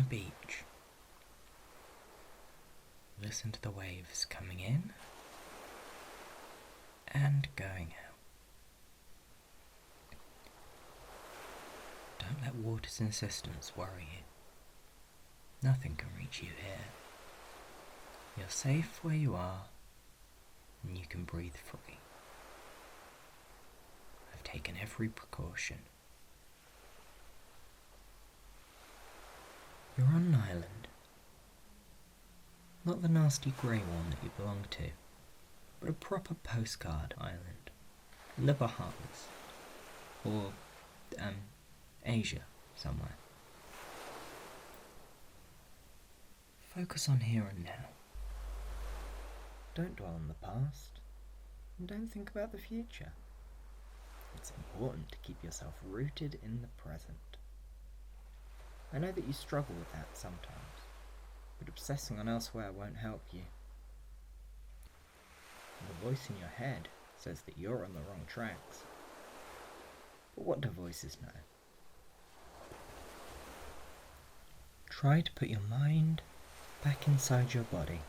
beach. Listen to the waves coming in and going out. Don't let water's insistence worry you. Nothing can reach you here. You're safe where you are, and you can breathe free. I've taken every precaution. You're on an island. Not the nasty grey one that you belong to, but a proper postcard island. In the Bahamas. Or, Asia, somewhere. Focus on here and now. Don't dwell on the past, and don't think about the future. It's important to keep yourself rooted in the present. I know that you struggle with that sometimes, but obsessing on elsewhere won't help you. And the voice in your head says that you're on the wrong tracks. But what do voices know? Try to put your mind back inside your body.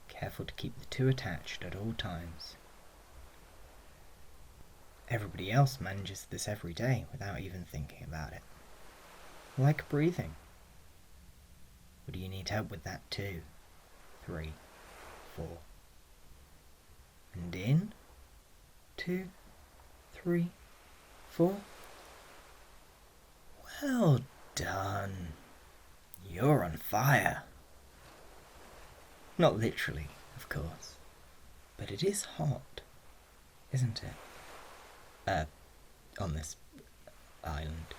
Careful to keep the two attached at all times. Everybody else manages this every day without even thinking about it. Like breathing. Or do you need help with that too? 3, 4. And in. 2, 3, 4. Well done. You're on fire. Not literally, of course. But it is hot, isn't it? On this island.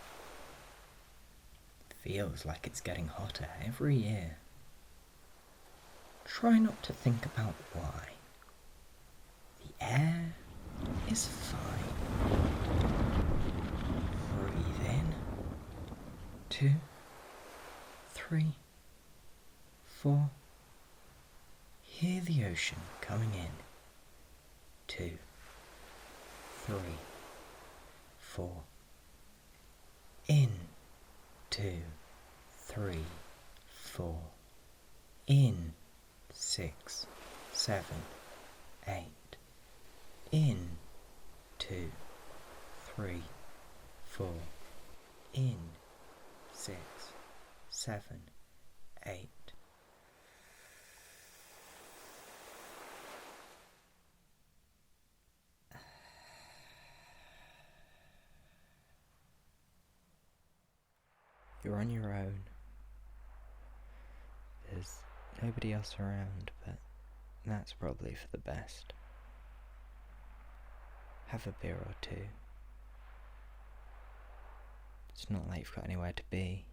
Feels like it's getting hotter every year. Try not to think about why. The air is fine. Breathe in. 2, 3, 4. Hear the ocean coming in. 2, 3, 4. In. 2, 3, 4. In. 6, 7, 8. In. 2, 3, 4. In. 6, 7, 8. You're on your own. There's nobody else around, but that's probably for the best. Have a beer or two. It's not like you've got anywhere to be.